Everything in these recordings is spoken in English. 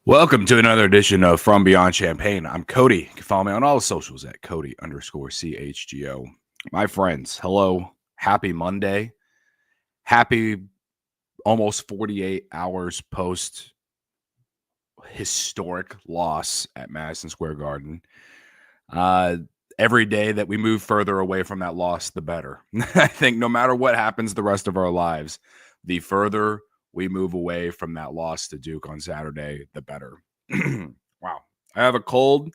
Welcome to another edition of From Beyond Champaign. I'm Cody. You can follow me on all the socials at Cody_CHGO. My friends, hello. Happy Monday. Happy almost 48 hours post historic loss at Madison Square Garden. Every day that we move further away from that loss, the better. I think no matter what happens the rest of our lives, the further we move away from that loss to Duke on Saturday, the better. Wow. I have a cold,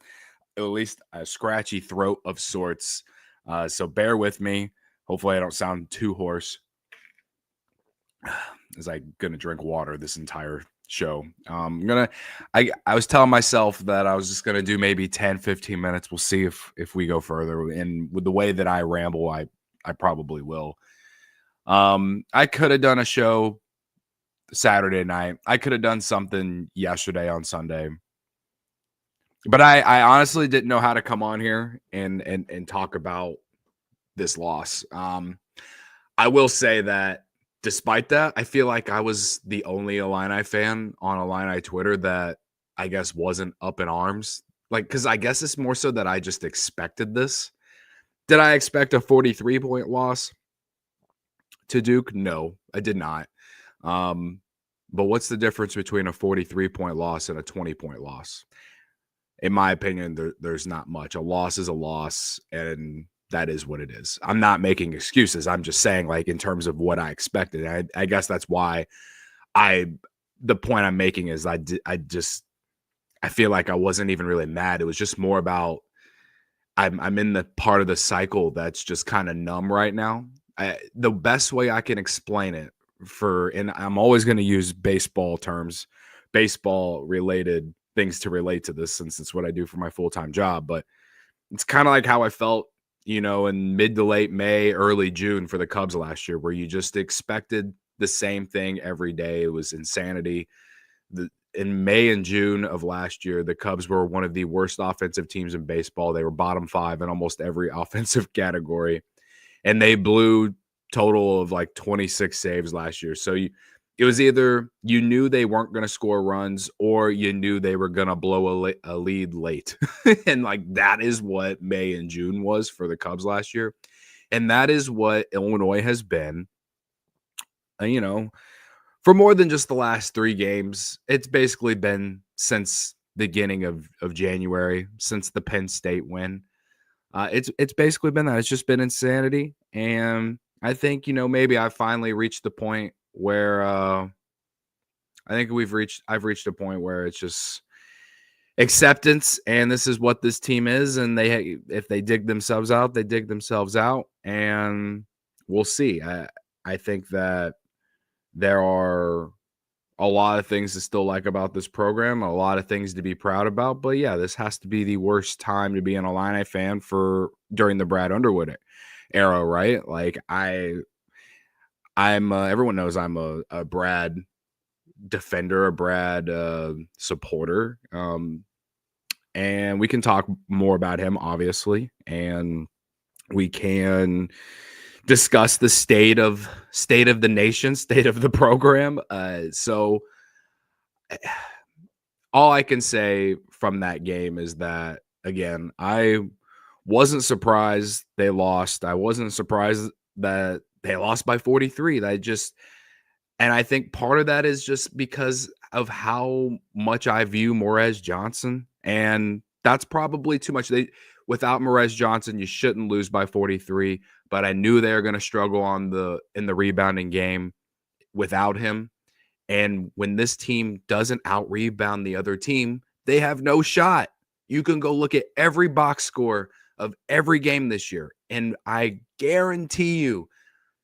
at least a scratchy throat of sorts. So bear with me. Hopefully I don't sound too hoarse as I'm going to drink water this entire show. I was telling myself that I was just going to do maybe 10, 15 minutes. We'll see if we go further. And with the way that I ramble, I probably will. I could have done a show Saturday night. I could have done something yesterday on Sunday. But I honestly didn't know how to come on here and talk about this loss. I will say that despite that, I feel like I was the only Illini fan on Illini Twitter that I guess wasn't up in arms. Like, because I guess it's more so that I just expected this. Did I expect a 43-point loss to Duke? No, I did not. But what's the difference between a 43-point loss and a 20-point loss? In my opinion, there's not much. A loss is a loss, and that is what it is. I'm not making excuses. I'm just saying, like, in terms of what I expected. I guess that's why the point I'm making is I feel like I wasn't even really mad. It was just more about I'm in the part of the cycle that's just kind of numb right now. The best way I can explain it and I'm always going to use baseball terms, baseball related things to relate to this since it's what I do for my full-time job. But it's kind of like how I felt, in mid to late May, early June for the Cubs last year, where you just expected the same thing every day. It was insanity. In May and June of last year, the Cubs were one of the worst offensive teams in baseball. They were bottom 5 in almost every offensive category, and they blew total of like 26 saves last year. So it was either you knew they weren't going to score runs or you knew they were going to blow a lead late. And like that is what May and June was for the Cubs last year. And that is what Illinois has been, for more than just the last 3 games. It's basically been since the beginning of January, since the Penn State win. It's basically been that. It's just been insanity. And I think, maybe I finally reached the point where I think I've reached a point where it's just acceptance, and this is what this team is. And if they dig themselves out, they dig themselves out, and we'll see. I think that there are a lot of things to still like about this program, a lot of things to be proud about. But yeah, this has to be the worst time to be an Illini fan during the Brad Underwood era, right? Like I'm everyone knows I'm a Brad defender, a Brad supporter, and we can talk more about him, obviously, and we can discuss the state of the nation, state of the program. So all I can say from that game is that, again, I wasn't surprised they lost. I wasn't surprised that they lost by 43. And I think part of that is just because of how much I view Morez Johnson. And that's probably too much. Without Morez Johnson, you shouldn't lose by 43. But I knew they were going to struggle in the rebounding game without him. And when this team doesn't out-rebound the other team, they have no shot. You can go look at every box score of every game this year, and I guarantee you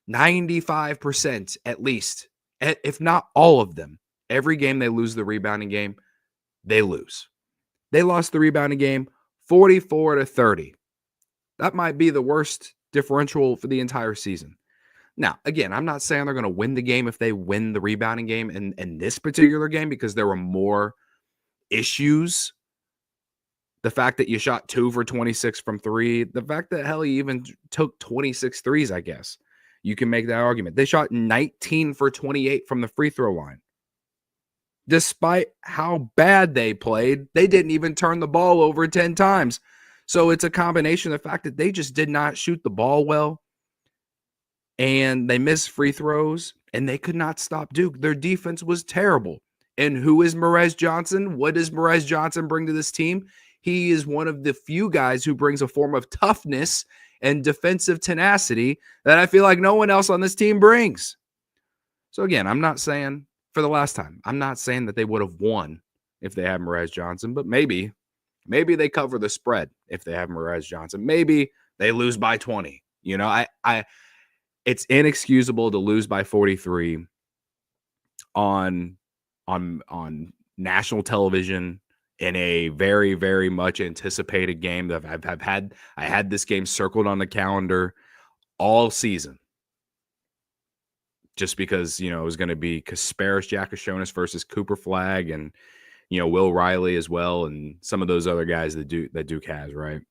95% at least, if not all of them, every game they lose the rebounding game, they lose. They lost the rebounding game 44-30. That might be the worst differential for the entire season. Now, again, I'm not saying they're going to win the game if they win the rebounding game in this particular game, because there were more issues. The fact that you shot 2 for 26 from 3, the fact that hell, you even took 26 threes, I guess. You can make that argument. They shot 19 for 28 from the free throw line. Despite how bad they played, they didn't even turn the ball over 10 times. So it's a combination of the fact that they just did not shoot the ball well, and they missed free throws, and they could not stop Duke. Their defense was terrible. And who is Merez Johnson? What does Merez Johnson bring to this team? He is one of the few guys who brings a form of toughness and defensive tenacity that I feel like no one else on this team brings. So again, I'm not saying, for the last time, I'm not saying that they would have won if they had Merez Johnson, but maybe they cover the spread if they have Merez Johnson. Maybe they lose by 20. You know, it's inexcusable to lose by 43 on national television in a very, very much anticipated game that I had this game circled on the calendar all season. Just because, you know, it was going to be Kasparis Giacchionis versus Cooper Flagg and, you know, Will Riley as well, and some of those other guys that Duke has, right?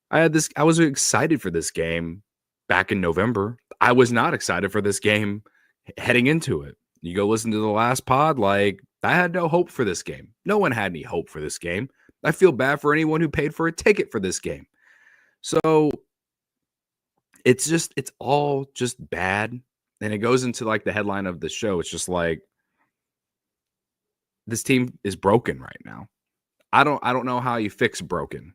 I was excited for this game back in November. I was not excited for this game heading into it. You go listen to the last pod, like, I had no hope for this game. No one had any hope for this game. I feel bad for anyone who paid for a ticket for this game. So it's all just bad. And it goes into like the headline of the show. It's just like, this team is broken right now. I don't know how you fix broken.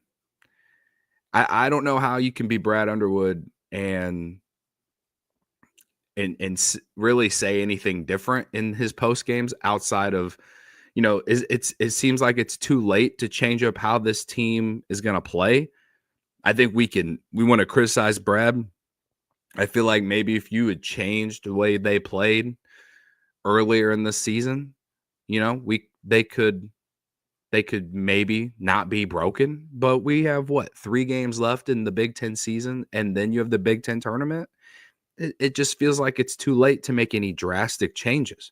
I don't know how you can be Brad Underwood and really say anything different in his post games outside of, you know, it seems like it's too late to change up how this team is going to play. I think we want to criticize Brad. I feel like maybe if you had changed the way they played earlier in the season, you know, they could maybe not be broken. But we have 3 games left in the Big Ten season, and then you have the Big Ten tournament. It just feels like it's too late to make any drastic changes.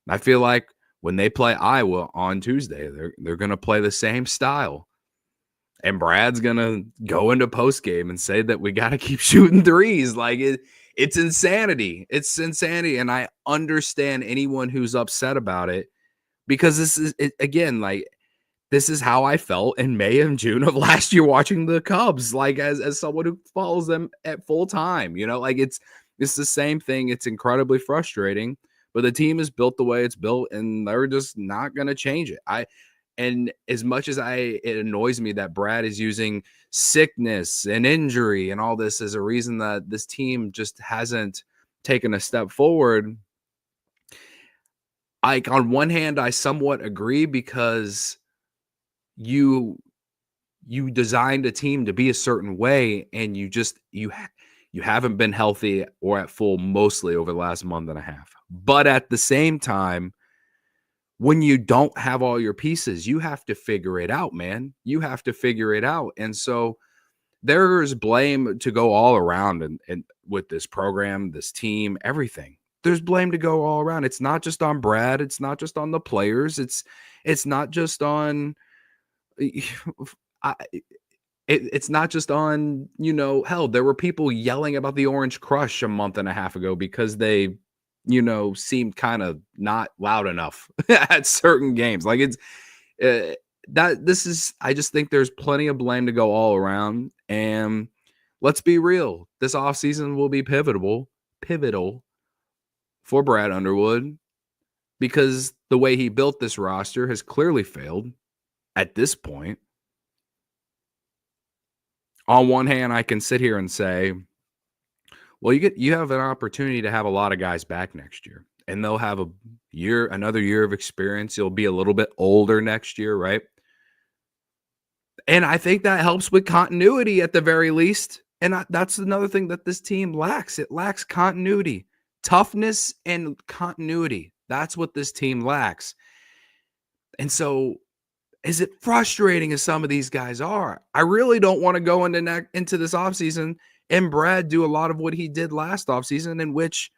I feel like when they play Iowa on Tuesday, they're going to play the same style. And Brad's going to go into postgame and say that we got to keep shooting threes. Like, it's insanity. It's insanity. And I understand anyone who's upset about it, because this is, again, like, this is how I felt in May and June of last year watching the Cubs, like, as someone who follows them at full time. You know, like, it's the same thing. It's incredibly frustrating, but the team is built the way it's built, and they're just not going to change it. And as much as it annoys me that Brad is using sickness and injury and all this as a reason that this team just hasn't taken a step forward, on one hand, I somewhat agree, because you designed a team to be a certain way, and you haven't been healthy or at full mostly over the last month and a half. But at the same time, when you don't have all your pieces, you have to figure it out, man. You have to figure it out. And so there's blame to go all around and with this program, this team, everything. There's blame to go all around. It's not just on Brad. It's not just on the players. It's not just on it's not just on, you know, hell, there were people yelling about the Orange Crush a month and a half ago because they, you know, seemed kind of not loud enough at certain games. Like, it's I just think there's plenty of blame to go all around. And let's be real, this offseason will be pivotal for Brad Underwood, because the way he built this roster has clearly failed at this point. On one hand, I can sit here and say, well, you have an opportunity to have a lot of guys back next year, and they'll have another year of experience. You'll be a little bit older next year, right? And I think that helps with continuity at the very least. And that's another thing that this team lacks. It lacks continuity, toughness, and continuity. That's what this team lacks. And so, is it frustrating as some of these guys are? I really don't want to go into this offseason and Brad do a lot of what he did last offseason, in which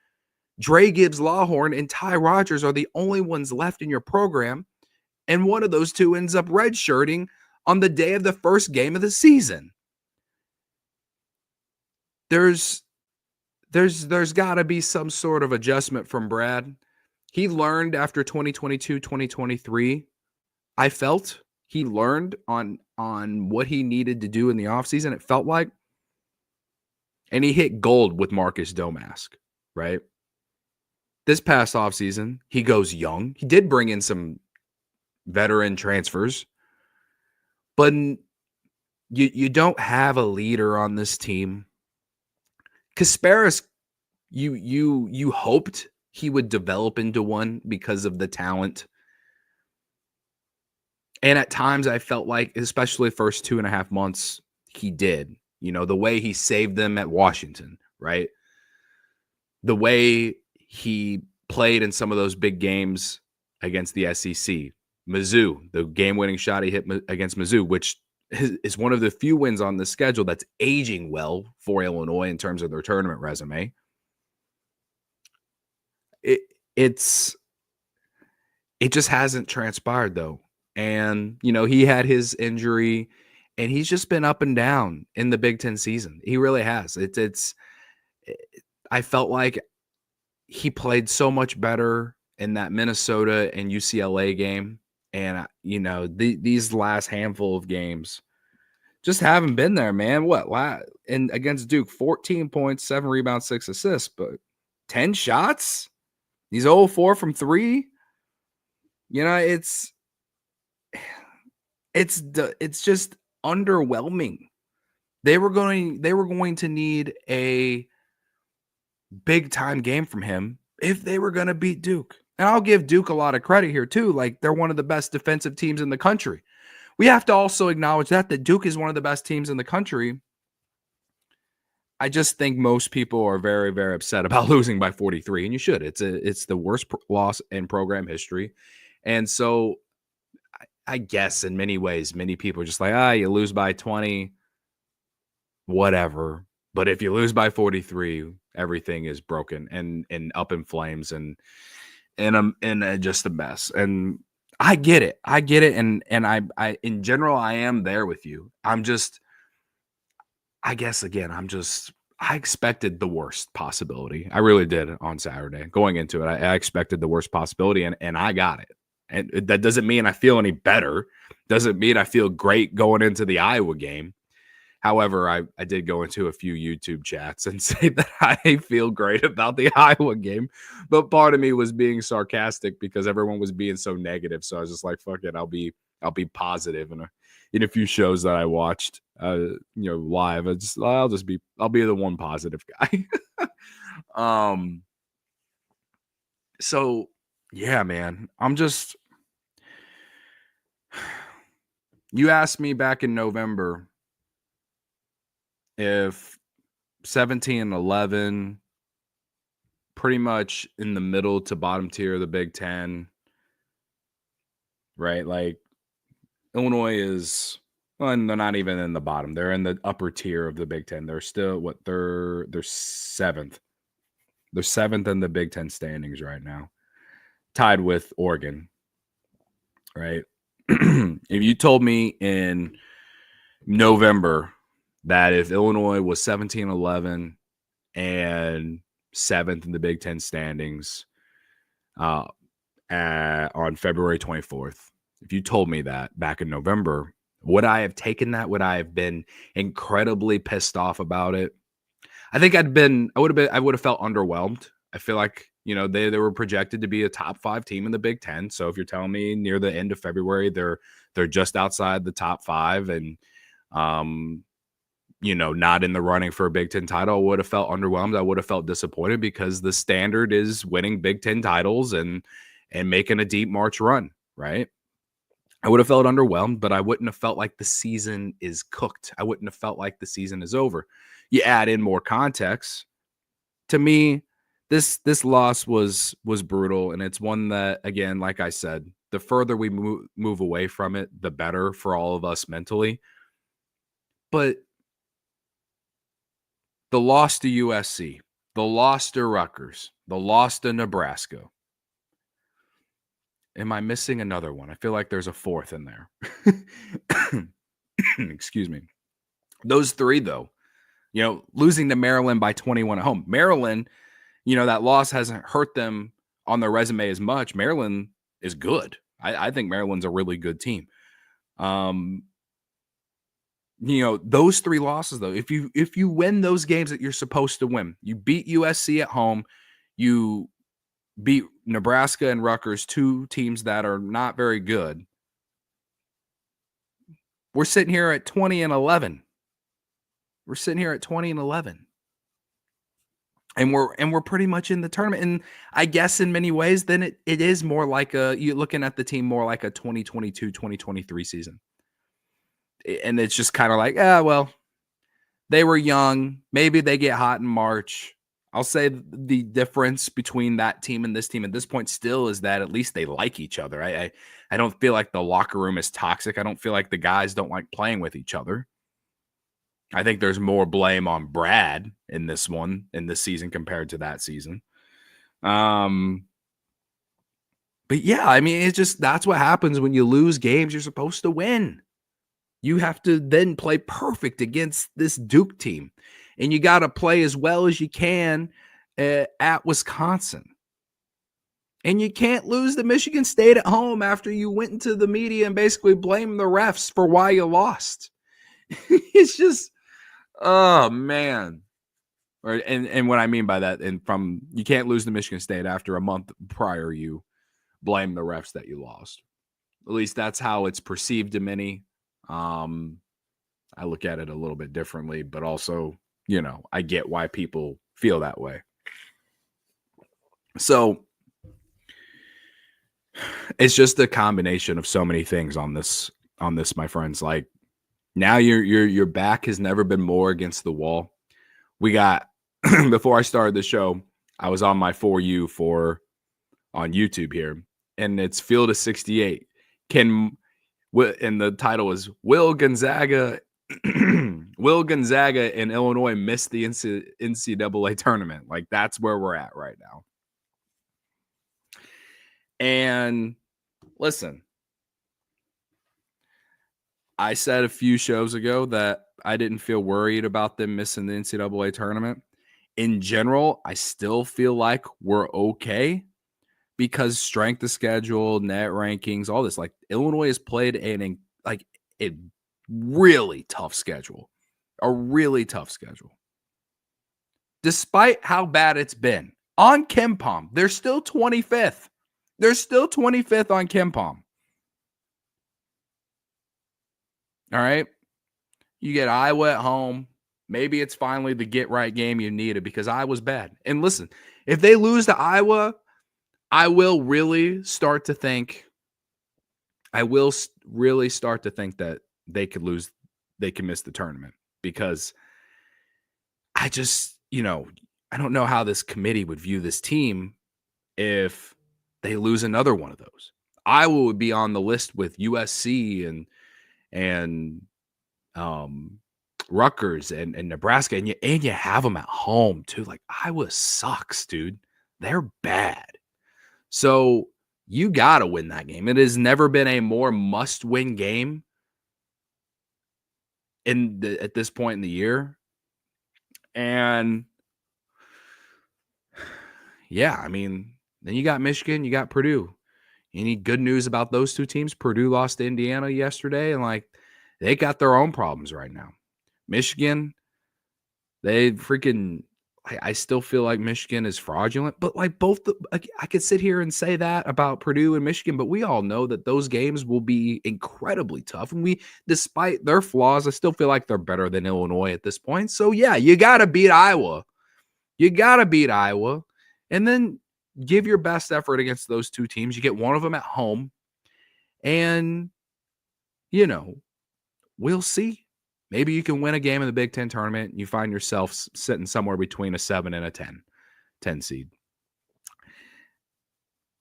Dre Gibbs Lawhorn and Ty Rodgers are the only ones left in your program, and one of those two ends up redshirting on the day of the first game of the season. There's got to be some sort of adjustment from Brad, he learned after 2022, 2023. I felt he learned on what he needed to do in the offseason, it felt like. And he hit gold with Marcus Domask, right? This past offseason, he goes young. He did bring in some veteran transfers, but you don't have a leader on this team. Kasparis, you hoped he would develop into one because of the talent. And at times I felt like, especially first 2.5 months, he did. The way he saved them at Washington, right? The way he played in some of those big games against the SEC. Mizzou, the game-winning shot he hit against Mizzou, which is one of the few wins on the schedule that's aging well for Illinois in terms of their tournament resume. It just hasn't transpired, though. And, he had his injury, and he's just been up and down in the Big Ten season. He really has. I felt like he played so much better in that Minnesota and UCLA game. And, these last handful of games just haven't been there, man. And against Duke, 14 points, 7 rebounds, 6 assists, but 10 shots? He's 0-4 from 3. It's just underwhelming. They were going to need a big time game from him if they were going to beat Duke. And I'll give Duke a lot of credit here too. Like, they're one of the best defensive teams in the country. We have to also acknowledge that Duke is one of the best teams in the country. I just think most people are very, very upset about losing by 43, and you should. It's the worst loss in program history. And so I guess in many ways, many people are just like, you lose by 20, whatever. But if you lose by 43, everything is broken and up in flames and just a mess. And I get it. And I in general, I am there with you. I guess again, I expected the worst possibility. I really did on Saturday. Going into it, I expected the worst possibility, and I got it. And that doesn't mean I feel any better. Doesn't mean I feel great going into the Iowa game. However, I did go into a few YouTube chats and say that I feel great about the Iowa game. But part of me was being sarcastic because everyone was being so negative. So I was just like, fuck it, I'll be positive. And in a few shows that I watched, live, I'll be the one positive guy. So yeah, man, you asked me back in November if 17-11, pretty much in the middle to bottom tier of the Big Ten, right? Like, Illinois is, well, they're not even in the bottom. They're in the upper tier of the Big Ten. They're still they're seventh. They're seventh in the Big Ten standings right now, tied with Oregon, right? If you told me in November that if Illinois was 17-11 and seventh in the Big Ten standings on February 24th, if you told me that back in November, would I have taken that? Would I have been incredibly pissed off about it? I think I would have felt underwhelmed. I feel like, they were projected to be a top 5 team in the Big Ten. So if you're telling me near the end of February, they're just outside the top 5 and, not in the running for a Big Ten title, I would have felt underwhelmed. I would have felt disappointed because the standard is winning Big Ten titles and making a deep March run, right? I would have felt underwhelmed, but I wouldn't have felt like the season is cooked. I wouldn't have felt like the season is over. You add in more context. To me, this loss was brutal, and it's one that, again, like I said, the further we move away from it, the better for all of us mentally. But the loss to USC, the loss to Rutgers, the loss to Nebraska. Am I missing another one? I feel like there's a fourth in there. Excuse me. Those 3, though, losing to Maryland by 21 at home. Maryland, that loss hasn't hurt them on their resume as much. Maryland is good. I think Maryland's a really good team. Those 3 losses though, if you win those games that you're supposed to win, you beat USC at home, you beat Nebraska and Rutgers, 2 teams that are not very good. We're sitting here at 20-11. We're sitting here at 20-11. And we're pretty much in the tournament. And I guess in many ways, then it is more like you're looking at the team more like a 2022, 2023 season. And it's just kind of like, well, they were young. Maybe they get hot in March. I'll say the difference between that team and this team at this point still is that at least they like each other. I don't feel like the locker room is toxic. I don't feel like the guys don't like playing with each other. I think there's more blame on Brad in this season compared to that season. But yeah, I mean, it's just, that's what happens when you lose games you're supposed to win. You have to then play perfect against this Duke team. And you got to play as well as you can at Wisconsin. And you can't lose to Michigan State at home after you went into the media and basically blamed the refs for why you lost. It's just, oh, man. And what I mean by that, you can't lose to Michigan State after a month prior you blame the refs that you lost. At least that's how it's perceived to many. I look at it a little bit differently, but also, I get why people feel that way. So it's just a combination of so many things on this, my friends. Like, now your back has never been more against the wall. We got, before I started the show, I was on my For You on YouTube here, and it's Field of 68. And the title is Will Gonzaga and Illinois miss the NCAA tournament? Like, that's where we're at right now. And listen, I said a few shows ago that I didn't feel worried about them missing the NCAA tournament. In general, I still feel like we're okay because strength of schedule, net rankings, all this. Like, Illinois has played a really tough schedule. A really tough schedule. Despite how bad it's been. On KenPom, they're still 25th. They're still 25th on KenPom. All right? You get Iowa at home. Maybe it's finally the get-right game you needed because Iowa's bad. And listen, if they lose to Iowa, I will really start to think that they could lose, they can miss the tournament, because I just, I don't know how this committee would view this team if they lose another one of those. Iowa would be on the list with USC and Rutgers and Nebraska, and you have them at home too. Like, Iowa sucks, dude. They're bad. So you got to win that game. It has never been a more must-win game at this point in the year. And yeah, I mean, then you got Michigan, you got Purdue. You need good news about those two teams. Purdue lost to Indiana yesterday, and they got their own problems right now. Michigan, I still feel like Michigan is fraudulent, but I could sit here and say that about Purdue and Michigan, but we all know that those games will be incredibly tough. And despite their flaws, I still feel like they're better than Illinois at this point. So yeah, you got to beat Iowa. And then give your best effort against those two teams. You get one of them at home, and we'll see. Maybe you can win a game in the Big Ten tournament and you find yourself sitting somewhere between a 7 and a 10 seed.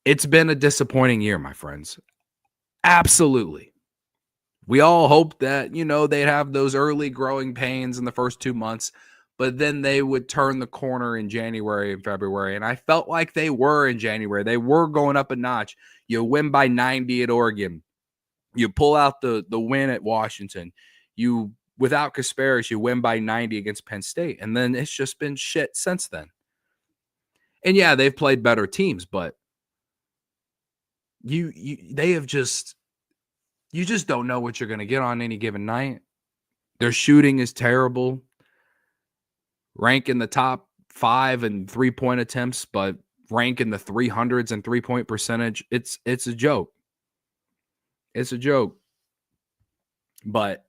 It's been a disappointing year, my friends. Absolutely. We all hoped that, they'd have those early growing pains in the first 2 months, but then they would turn the corner in January and February. And I felt like they were in January. They were going up a notch. You win by 90 at Oregon. You pull out the win at Washington. Without Kasparis, you win by 90 against Penn State. And then it's just been shit since then. And yeah, they've played better teams, but they have just, you just don't know what you're going to get on any given night. Their shooting is terrible. Rank in the top 5 in 3-point attempts, but rank in the 300s and 3-point percentage. It's a joke. It's a joke. But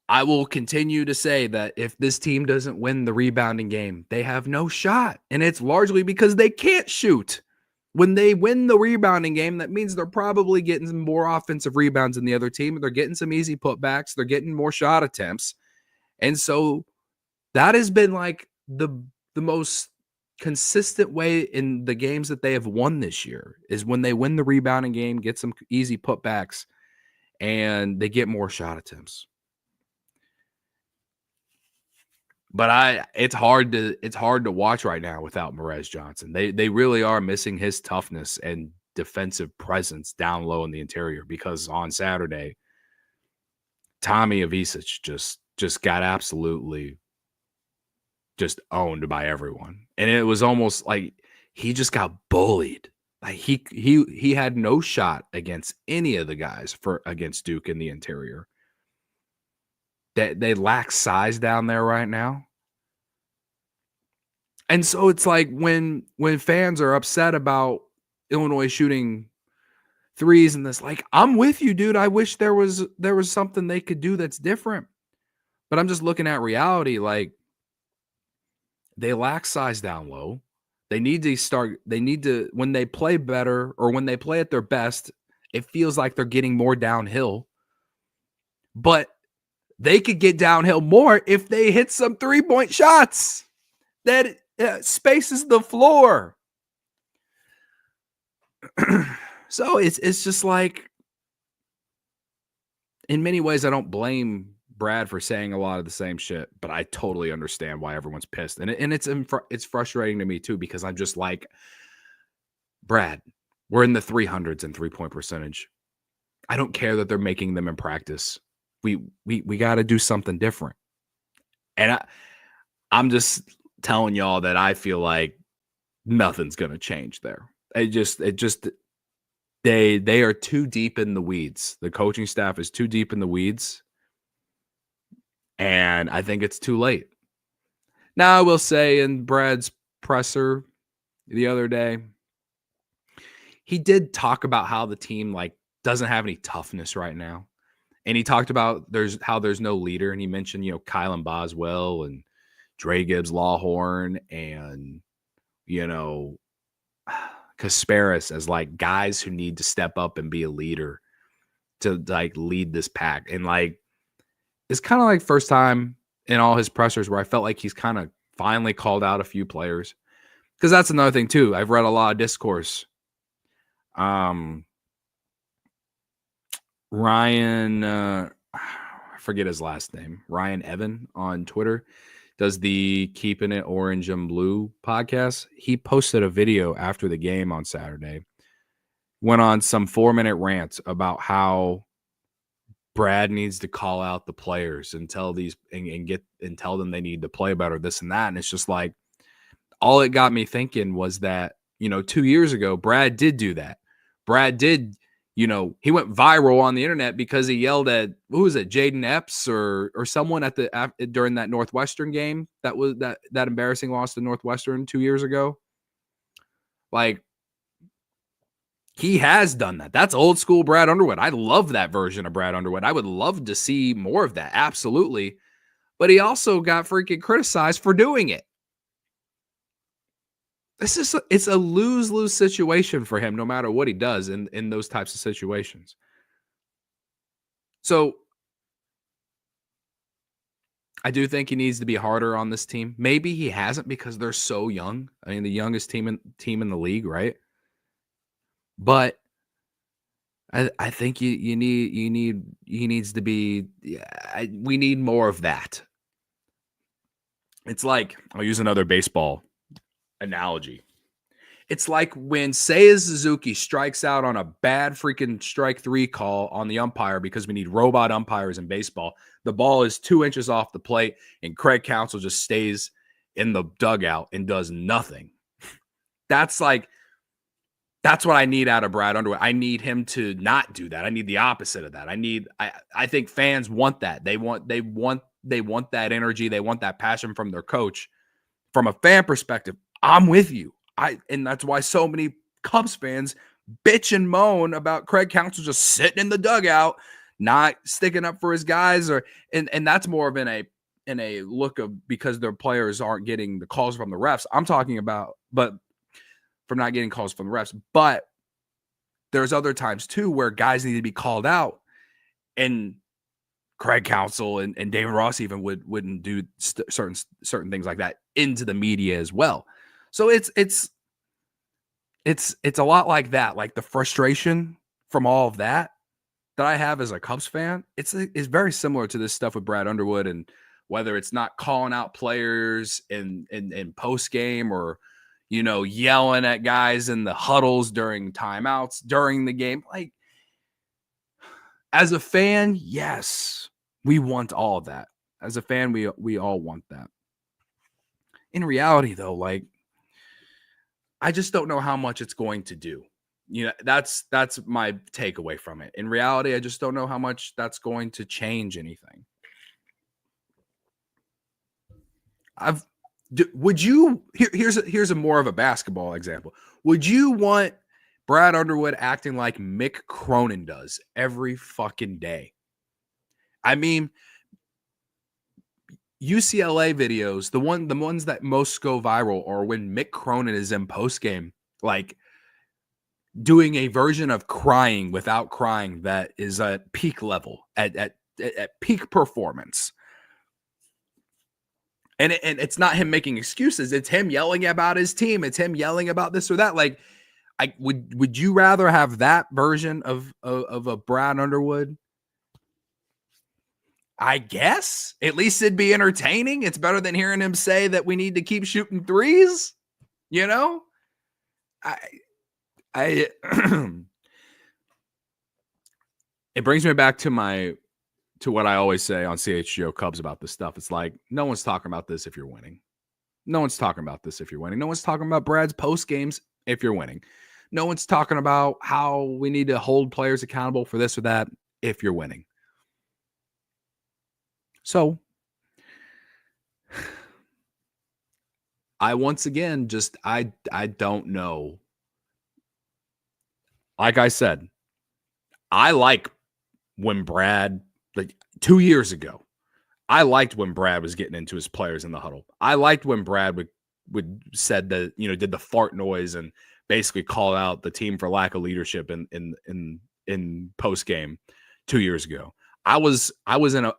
I will continue to say that if this team doesn't win the rebounding game, they have no shot. And it's largely because they can't shoot. When they win the rebounding game, that means they're probably getting some more offensive rebounds than the other team. They're getting some easy putbacks. They're getting more shot attempts. And so that has been like the most consistent way in the games that they have won this year is when they win the rebounding game, get some easy putbacks, and they get more shot attempts. But it's hard to watch right now without Merez Johnson. They really are missing his toughness and defensive presence down low in the interior, because on Saturday, Tommy Avicic just got absolutely just owned by everyone. And it was almost like he just got bullied. Like he had no shot against any of the guys against Duke in the interior. They lack size down there right now. And so it's like when fans are upset about Illinois shooting threes and this, like, I'm with you, dude. I wish there was something they could do that's different. But I'm just looking at reality. Like, they lack size down low. They need to, when they play better or when they play at their best, it feels like they're getting more downhill. But they could get downhill more if they hit some 3-point shots that spaces the floor. So it's just like, in many ways, I don't blame Brad for saying a lot of the same shit, but I totally understand why everyone's pissed. And it's frustrating to me too, because I'm just like, Brad, we're in the 300s in 3-point percentage. I don't care that they're making them in practice. We got to do something different. And I'm just telling y'all that I feel like nothing's going to change there. They are too deep in the weeds. The coaching staff is too deep in the weeds. And I think it's too late. Now, I will say, in Brad's presser the other day, he did talk about how the team doesn't have any toughness right now. And he talked about there's no leader. And he mentioned, Kylan Boswell and Dre Gibbs Lawhorn and, Kasparis as guys who need to step up and be a leader to lead this pack. And it's kind of like first time in all his pressers where I felt like he's kind of finally called out a few players. Because that's another thing too. I've read a lot of discourse. Ryan, I forget his last name, Ryan Evan on Twitter, does the Keeping It Orange and Blue podcast. He posted a video after the game on Saturday, went on some 4-minute rant about how Brad needs to call out the players and tell them they need to play better, this and that. And it's just like, all it got me thinking was that, 2 years ago, Brad did do that. Brad did, he went viral on the internet because he yelled at, who was it, Jaden Epps or someone during that Northwestern game that was that embarrassing loss to Northwestern 2 years ago. He has done that. That's old school Brad Underwood. I love that version of Brad Underwood. I would love to see more of that. Absolutely. But he also got freaking criticized for doing it. It's a lose-lose situation for him no matter what he does in those types of situations. So I do think he needs to be harder on this team. Maybe he hasn't because they're so young. I mean, the youngest team in the league, right? But I think he needs to be. We need more of that. It's like, I'll use another baseball analogy. It's like when Seiya Suzuki strikes out on a bad freaking strike 3 call on the umpire because we need robot umpires in baseball. The ball is 2 inches off the plate and Craig Counsell just stays in the dugout and does nothing. That's like That's what I need out of Brad Underwood. I need him to not do that. I need the opposite of that. I think fans want that. They want that energy. They want that passion from their coach. From a fan perspective, I'm with you. And that's why so many Cubs fans bitch and moan about Craig Counsell just sitting in the dugout, not sticking up for his guys, and that's more of in a look of because their players aren't getting the calls from the refs. I'm talking about, but from not getting calls from the refs. But there's other times too where guys need to be called out, and Craig Counsell and David Ross even wouldn't do certain things like that into the media as well. So it's a lot like that, like the frustration from all of that I have as a Cubs fan. It's very similar to this stuff with Brad Underwood, and whether it's not calling out players in post game or yelling at guys in the huddles during timeouts during the game. Like, as a fan, yes, we want all of that. As a fan, we all want that. In reality, though, like, I just don't know how much it's going to do. That's my takeaway from it. In reality, I just don't know how much that's going to change anything. Here's a more of a basketball example. Would you want Brad Underwood acting like Mick Cronin does every fucking day? I mean, UCLA videos, the ones that most go viral are when Mick Cronin is in postgame, like doing a version of crying without crying that is at peak level, at peak performance. And it's not him making excuses. It's him yelling about his team. It's him yelling about this or that. Like, would you rather have that version of a Brad Underwood? I guess at least it'd be entertaining. It's better than hearing him say that we need to keep shooting threes. It brings me back to what I always say on CHGO Cubs about this stuff. It's like, no one's talking about this if you're winning. No one's talking about this if you're winning. No one's talking about Brad's post games if you're winning. No one's talking about how we need to hold players accountable for this or that if you're winning. So I once again I don't know. Like I said, I like when Brad, like 2 years ago, I liked when Brad was getting into his players in the huddle. I liked when Brad would said that, did the fart noise and basically call out the team for lack of leadership in post game 2 years ago. I was in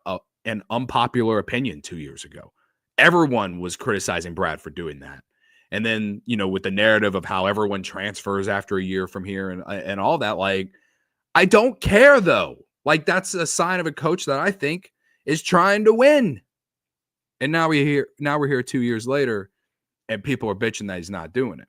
an unpopular opinion 2 years ago. Everyone was criticizing Brad for doing that. And then, with the narrative of how everyone transfers after a year from here and all that, like, I don't care though. Like, that's a sign of a coach that I think is trying to win. And now we're here 2 years later and people are bitching that he's not doing it.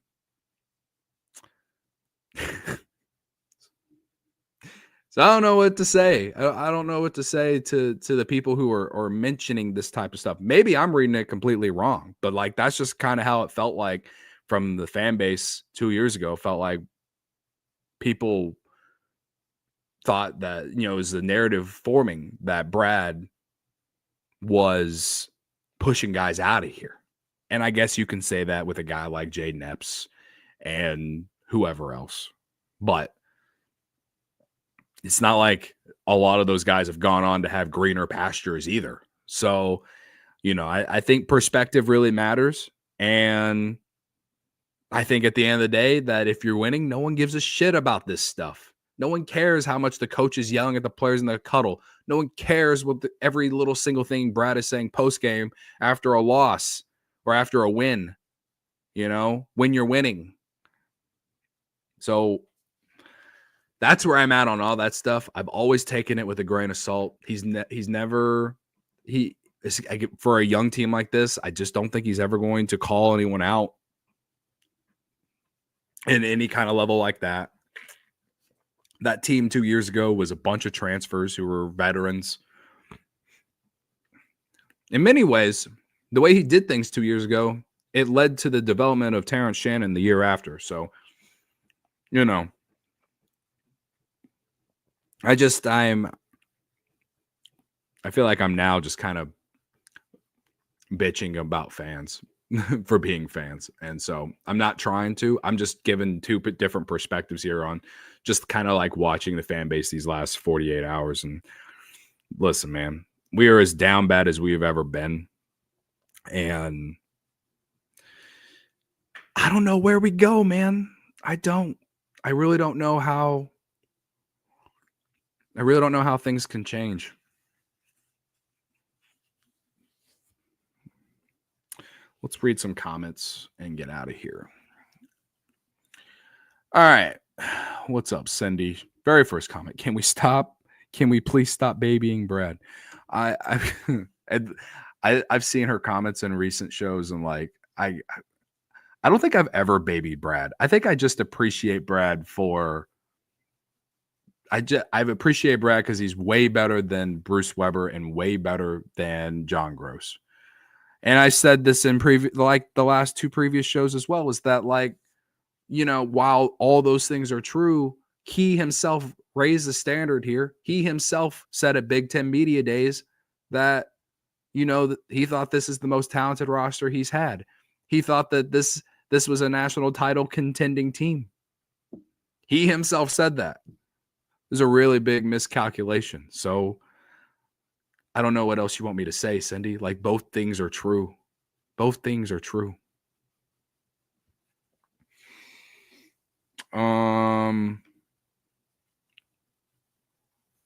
So I don't know what to say. I don't know what to say to the people who are mentioning this type of stuff. Maybe I'm reading it completely wrong, but like, that's just kind of how it felt like from the fan base 2 years ago. It felt like people thought that, it was the narrative forming that Brad was pushing guys out of here. And I guess you can say that with a guy like Jaden Epps and whoever else. But it's not like a lot of those guys have gone on to have greener pastures either. So, I think perspective really matters. And I think at the end of the day that if you're winning, no one gives a shit about this stuff. No one cares how much the coach is yelling at the players in the cuddle. No one cares what every little single thing Brad is saying post-game after a loss or after a win, when you're winning. So that's where I'm at on all that stuff. I've always taken it with a grain of salt. For a young team like this, I just don't think he's ever going to call anyone out in any kind of level like that. That team 2 years ago was a bunch of transfers who were veterans. In many ways, the way he did things 2 years ago, it led to the development of Terrence Shannon the year after. So you know, I feel like I'm now just kind of bitching about fans for being fans. And so I'm not trying to. I'm just giving two different perspectives here on just kind of like watching the fan base these last 48 hours. And listen, man, we are as down bad as we've ever been. And I don't know where we go, man. I really don't know how things can change. Let's read some comments and get out of here. All right. What's up, Cindy? Very first comment. Can we please stop babying Brad? I've seen her comments in recent shows, and like I don't think I've ever babied Brad. I think I just appreciate Brad for I appreciate Brad because he's way better than Bruce Weber and way better than John Gross. And I said this in the last two previous shows as well, is that like, you know, while all those things are true, he himself raised the standard here. He himself said at Big Ten Media Days that, you know, that he thought this is the most talented roster he's had. He thought that this was a national title contending team. He himself said that. It was a really big miscalculation. So I don't know what else you want me to say, Cindy. Like, both things are true. Both things are true.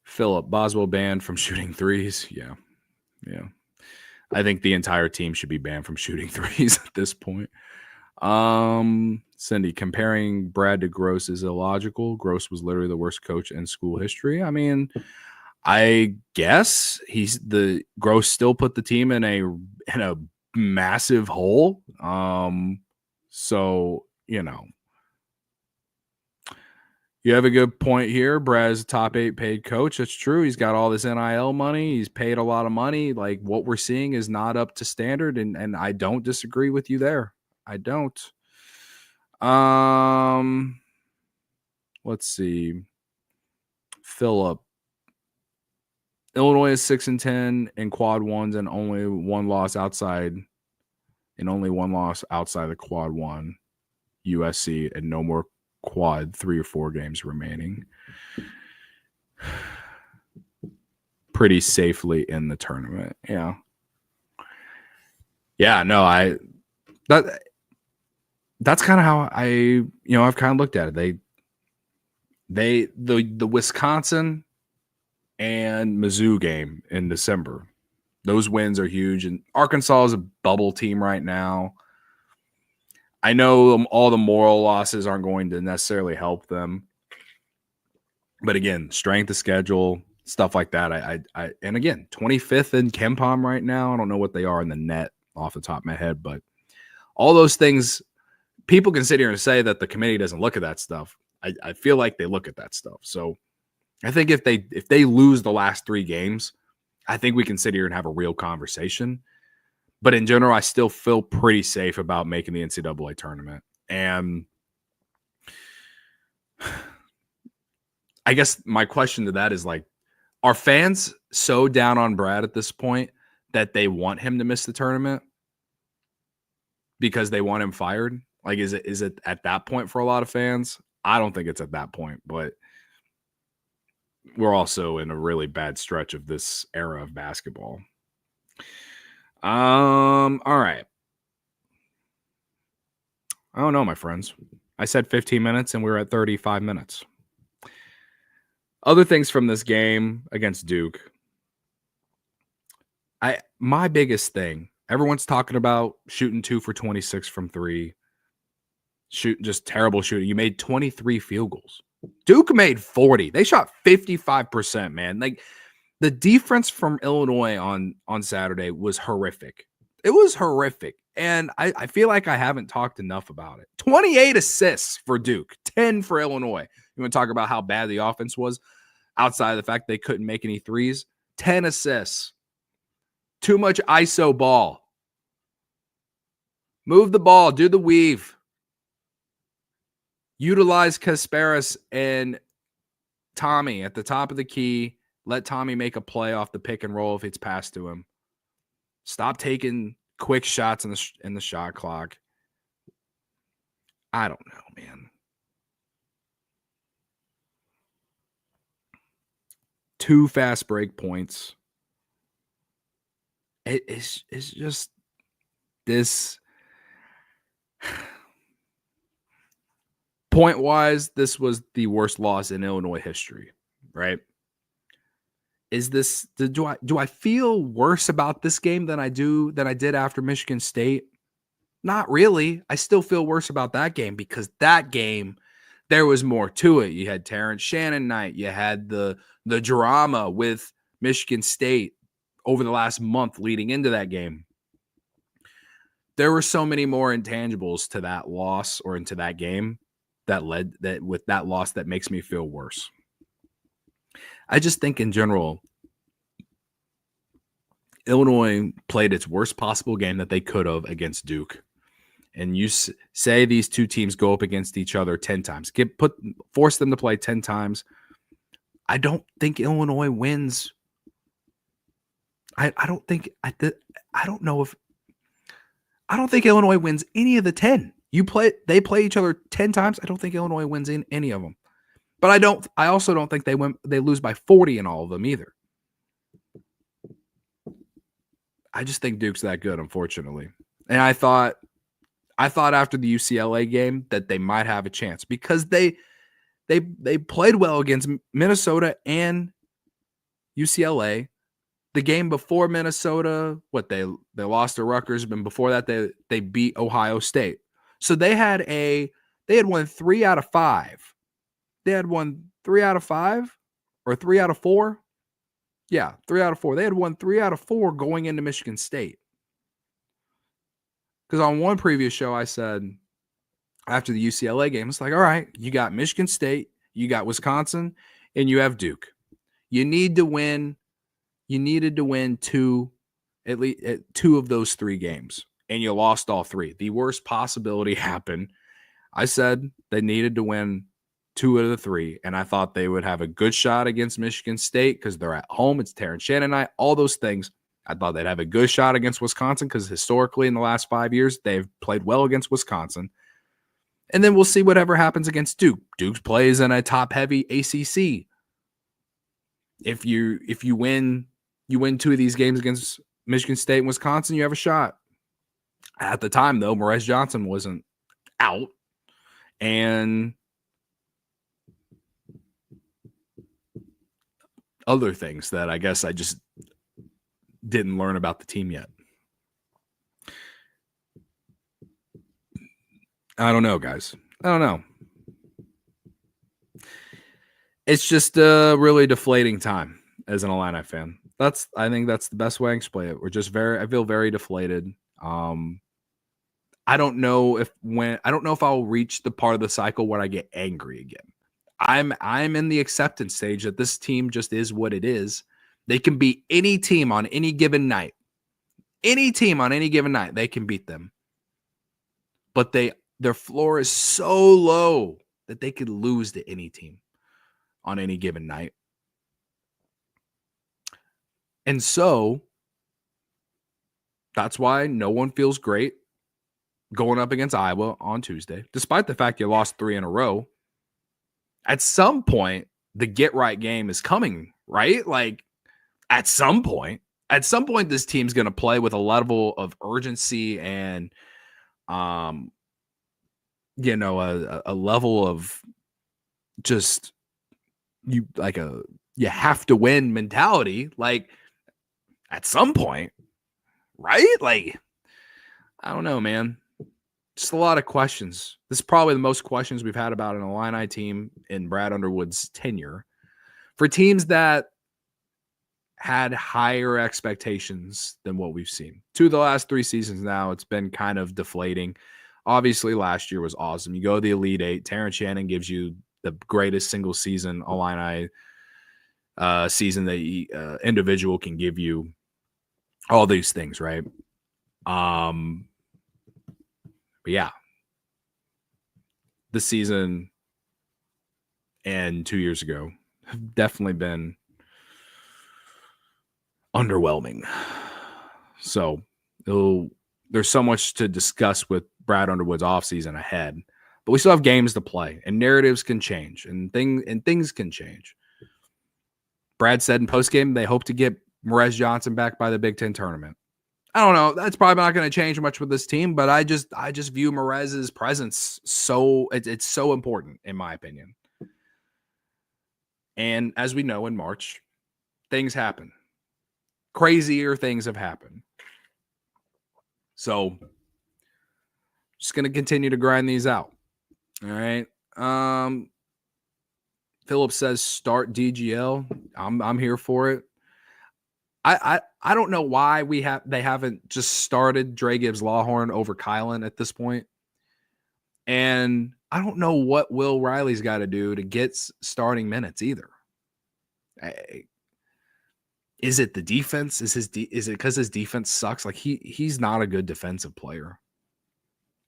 Philip, Boswell banned from shooting threes. Yeah. I think the entire team should be banned from shooting threes at this point. Cindy, comparing Brad to Gross is illogical. Gross was literally the worst coach in school history. I mean, I guess Gross still put the team in a massive hole. So, you know, you have a good point here. Brad's a top 8 paid coach. That's true. He's got all this NIL money. He's paid a lot of money. Like, what we're seeing is not up to standard. And I don't disagree with you there. I don't. Let's see. Philip. Illinois is 6-10 in quad ones and only one loss outside the quad one. USC and no more quad 3 or 4 games remaining. Pretty safely in the tournament. Yeah. Yeah, no, that's kind of how I've kind of looked at it. The Wisconsin and Mizzou game in December, those wins are huge. And Arkansas is a bubble team right now. I know all the moral losses aren't going to necessarily help them. But again, strength of schedule, stuff like that. And again, 25th in KenPom right now. I don't know what they are in the net off the top of my head, but all those things, people can sit here and say that the committee doesn't look at that stuff. I feel like they look at that stuff. So I think if they lose the last 3 games, I think we can sit here and have a real conversation. But in general, I still feel pretty safe about making the NCAA tournament. And I guess my question to that is, like, are fans so down on Brad at this point that they want him to miss the tournament because they want him fired? Like, is it at that point for a lot of fans? I don't think it's at that point, but we're also in a really bad stretch of this era of basketball. All right. I don't know, my friends. I said 15 minutes and we're at 35 minutes. Other things from this game against Duke. My biggest thing, everyone's talking about shooting 2 for 26 from 3. Just terrible shooting. You made 23 field goals. Duke made 40. They shot 55%, man. Like, the defense from Illinois on Saturday was horrific. It was horrific. And I feel like I haven't talked enough about it. 28 assists for Duke, 10 for Illinois. You want to talk about how bad the offense was outside of the fact they couldn't make any threes? 10 assists. Too much ISO ball. Move the ball. Do the weave. Utilize Kasparis and Tommy at the top of the key. Let Tommy make a play off the pick and roll if it's passed to him. Stop taking quick shots in the shot clock. I don't know, man. 2 fast break points. It's just this. Point-wise, this was the worst loss in Illinois history, right? Do I feel worse about this game than I did after Michigan State? Not really. I still feel worse about that game because that game, there was more to it. You had Terrence Shannon night. You had the drama with Michigan State over the last month leading into that game. There were so many more intangibles to that loss or into that game with that loss that makes me feel worse. I just think in general, Illinois played its worst possible game that they could have against Duke. And you say these two teams go up against each other 10 times, force them to play 10 times. I don't think Illinois wins. I don't think Illinois wins any of the 10. They play each other 10 times. I don't think Illinois wins in any of them. But I also don't think they lose by 40 in all of them either. I just think Duke's that good, unfortunately. And I thought after the UCLA game that they might have a chance because they played well against Minnesota and UCLA. The game before Minnesota, they lost to Rutgers, but before that they beat Ohio State. So they had won 3 out of 5. They had won 3 out of 5 or 3 out of 4. Yeah, 3 out of 4. They had won 3 out of 4 going into Michigan State. Because on one previous show, I said after the UCLA game, it's like, all right, you got Michigan State, you got Wisconsin, and you have Duke. You need to win. You needed to win at least 2 of those 3 games, and you lost all 3. The worst possibility happened. I said they needed to win 2 out of the 3, and I thought they would have a good shot against Michigan State because they're at home. It's Terrence Shannon night, all those things. I thought they'd have a good shot against Wisconsin because historically in the last 5 years, they've played well against Wisconsin. And then we'll see whatever happens against Duke. Duke plays in a top-heavy ACC. If you win 2 of these games against Michigan State and Wisconsin, you have a shot. At the time, though, Morez Johnson wasn't out. And other things that I guess I just didn't learn about the team yet. I don't know, guys. I don't know. It's just a really deflating time as an Illini fan. I think that's the best way I can explain it. I feel very deflated. I don't know if I'll reach the part of the cycle where I get angry again. I'm in the acceptance stage that this team just is what it is. They can beat any team on any given night. Any team on any given night, they can beat them. But their floor is so low that they could lose to any team on any given night. And so that's why no one feels great going up against Iowa on Tuesday, despite the fact you lost 3 in a row. At some point, the get-right game is coming, right? Like, at some point, this team's going to play with a level of urgency and, a level of just you have to win mentality. Like, at some point, right? Like, I don't know, man. Just a lot of questions. This is probably the most questions we've had about an Illini team in Brad Underwood's tenure. For teams that had higher expectations than what we've seen. 2 of the last 3 seasons now, it's been kind of deflating. Obviously, last year was awesome. You go to the Elite 8. Terrence Shannon gives you the greatest single season Illini season that individual can give you. All these things, right? But yeah, this season and 2 years ago have definitely been underwhelming. So there's so much to discuss with Brad Underwood's offseason ahead, but we still have games to play, and narratives can change, and things can change. Brad said in postgame they hope to get Merez Johnson back by the Big Ten tournament. I don't know. That's probably not going to change much with this team, but I just view Merez's presence it's so important in my opinion. And as we know, in March, things happen. Crazier things have happened. So just going to continue to grind these out. All right. Philip says start DGL. I'm here for it. I don't know why they haven't just started Dre Gibbs Lawhorn over Kylan at this point. And I don't know what Will Riley's got to do to get starting minutes either. Is it the defense? Is it because his defense sucks? Like he's not a good defensive player.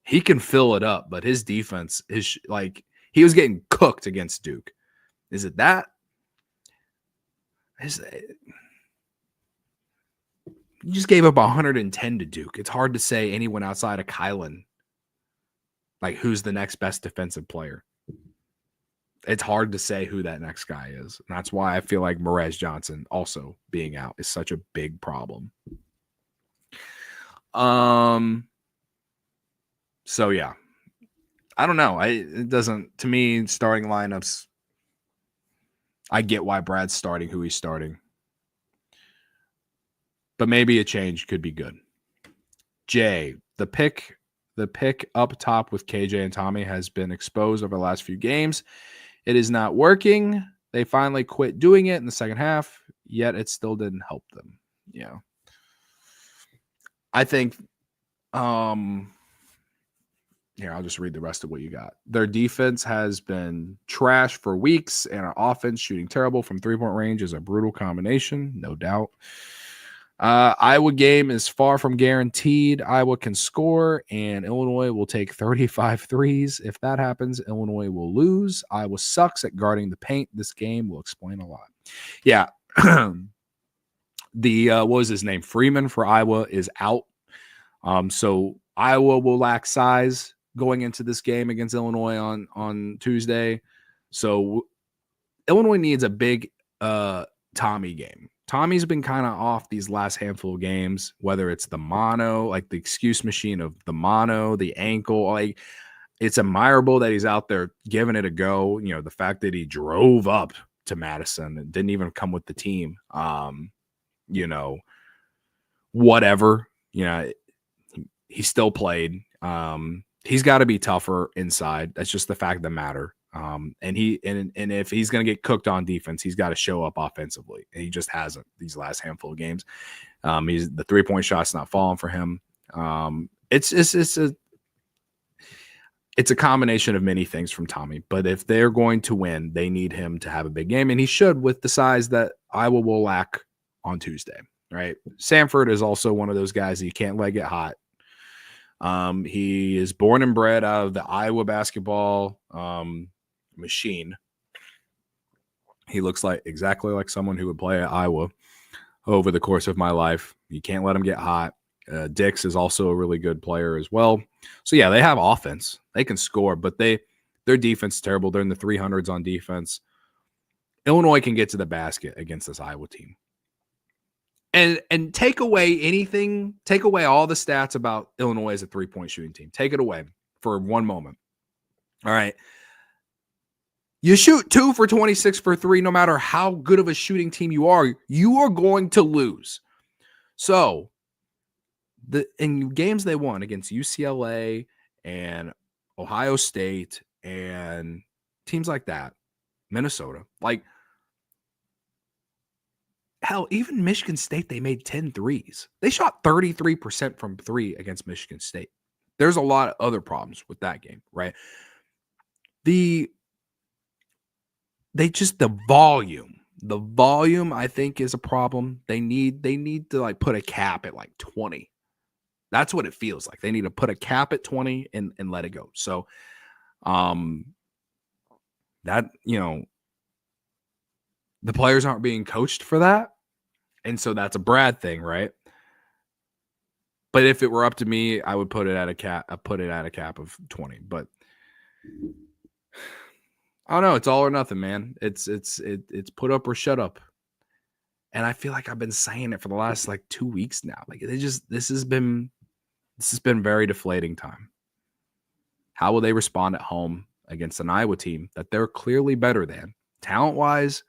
He can fill it up, but his defense is like he was getting cooked against Duke. Is it that? You just gave up 110 to Duke. It's hard to say anyone outside of Kylan, like who's the next best defensive player. It's hard to say who that next guy is. And that's why I feel like Merez Johnson also being out is such a big problem. So yeah, I don't know. It doesn't, to me, starting lineups, I get why Brad's starting who he's starting. But maybe a change could be good. Jay, the pick up top with KJ and Tommy has been exposed over the last few games. It is not working. They finally quit doing it in the second half, yet it still didn't help them. Yeah. I think here, I'll just read the rest of what you got. Their defense has been trash for weeks, and our offense shooting terrible from three-point range is a brutal combination, no doubt. Iowa game is far from guaranteed. Iowa can score, and Illinois will take 35 threes. If that happens, Illinois will lose. Iowa sucks at guarding the paint. This game will explain a lot. Yeah. What was his name? Freeman for Iowa is out. So Iowa will lack size going into this game against Illinois on Tuesday. So Illinois needs a big Tommy game. Tommy's been kind of off these last handful of games, whether it's the mono, like the excuse machine of the mono, the ankle, like it's admirable that he's out there giving it a go. You know, the fact that he drove up to Madison and didn't even come with the team, whatever, he still played. He's got to be tougher inside. That's just the fact of the matter. And if he's going to get cooked on defense, he's got to show up offensively. And he just hasn't these last handful of games. The 3-point shot's not falling for him. It's a combination of many things from Tommy, but if they're going to win, they need him to have a big game, and he should with the size that Iowa will lack on Tuesday, right? Samford is also one of those guys that you can't let get hot. He is born and bred out of the Iowa basketball machine. He looks like exactly like someone who would play at Iowa over the course of my life. You can't let him get hot. Dix is also a really good player as well. So yeah, they have offense. They can score, but their defense is terrible. They're in the 300s on defense. Illinois can get to the basket against this Iowa team. And take away all the stats about Illinois as a 3-point shooting team. Take it away for one moment. All right. You shoot 2 for 26 for 3, no matter how good of a shooting team you are going to lose. So in games they won against UCLA and Ohio State and teams like that, Minnesota, like hell, even Michigan State, they made 10 threes. They shot 33% from 3 against Michigan State. There's a lot of other problems with that game, right? The volume I think is a problem. They need to like put a cap at like 20. That's what it feels like. They need to put a cap at 20 and let it go. So That, the players aren't being coached for that. And so that's a Brad thing, right? But if it were up to me, I would put it at a cap. I put it at a cap of 20. But I don't know. It's all or nothing, man. It's put up or shut up. And I feel like I've been saying it for the last 2 weeks now. This has been very deflating time. How will they respond at home against an Iowa team that they're clearly better than, talent-wise,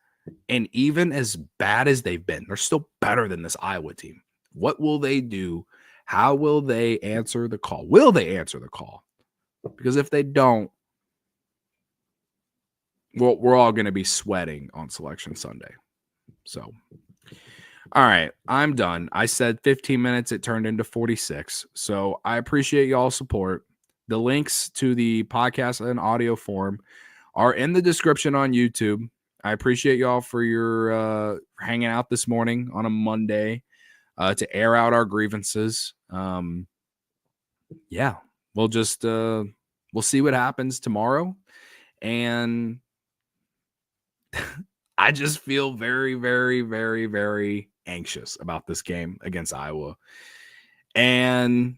and even as bad as they've been, they're still better than this Iowa team. What will they do? How will they answer the call? Will they answer the call? Because if they don't, we're all going to be sweating on Selection Sunday. So, all right, I'm done. I said 15 minutes. It turned into 46. So I appreciate y'all's support. The links to the podcast and audio form are in the description on YouTube. I appreciate y'all for your hanging out this morning on a Monday to air out our grievances. Yeah, we'll just we'll see what happens tomorrow. And I just feel very, very, very, very anxious about this game against Iowa. And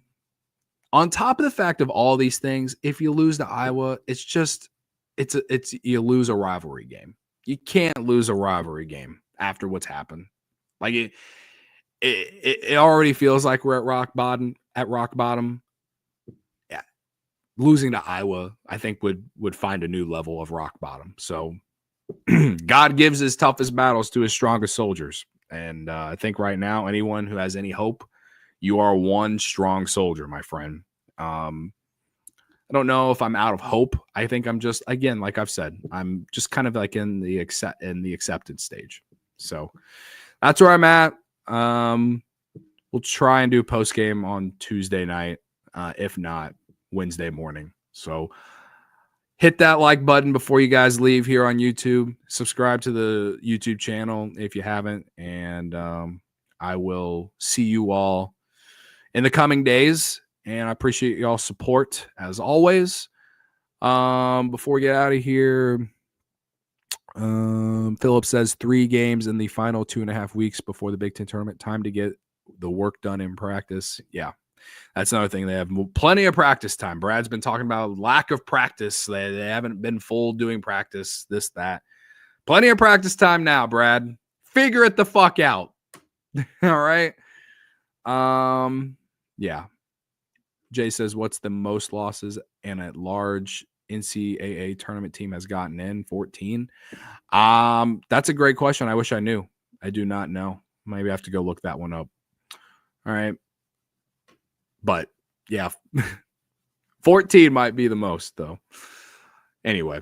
on top of the fact of all these things, if you lose to Iowa, it's you lose a rivalry game. You can't lose a rivalry game after what's happened. It already feels like we're at rock bottom. Yeah. Losing to Iowa, I think would find a new level of rock bottom. So God gives his toughest battles to his strongest soldiers. And I think right now, anyone who has any hope, you are one strong soldier, my friend. I don't know if I'm out of hope. I think I'm just, again, like I've said, I'm just kind of in the acceptance stage. So that's where I'm at. We'll try and do post game on Tuesday night, if not Wednesday morning. So hit that like button before you guys leave here on YouTube. Subscribe to the YouTube channel if you haven't, and I will see you all in the coming days. And I appreciate y'all's support as always. Before we get out of here, Philip says 3 games in the final 2.5 weeks before the Big Ten tournament. Time to get the work done in practice. Yeah, that's another thing. They have plenty of practice time. Brad's been talking about lack of practice. They haven't been full doing practice, this, that. Plenty of practice time now, Brad. Figure it the fuck out. All right. Yeah. Jay says, what's the most losses and at large NCAA tournament team has gotten in? 14. That's a great question. I wish I knew. I do not know. Maybe I have to go look that one up. All right. But yeah, 14 might be the most though. Anyway.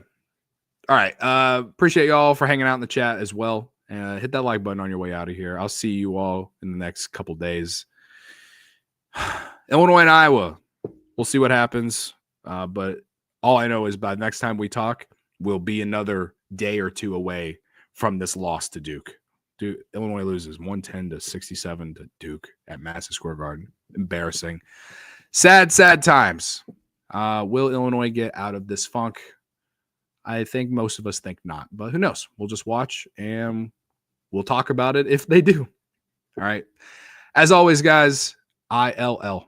All right. Appreciate y'all for hanging out in the chat as well. Hit that like button on your way out of here. I'll see you all in the next couple days. Illinois and Iowa. We'll see what happens. But all I know is by the next time we talk, we'll be another day or two away from this loss to Duke. Illinois loses 110-67 to Duke at Madison Square Garden. Embarrassing. Sad, sad times. Will Illinois get out of this funk? I think most of us think not, but who knows? We'll just watch and we'll talk about it if they do. All right. As always, guys, ILL.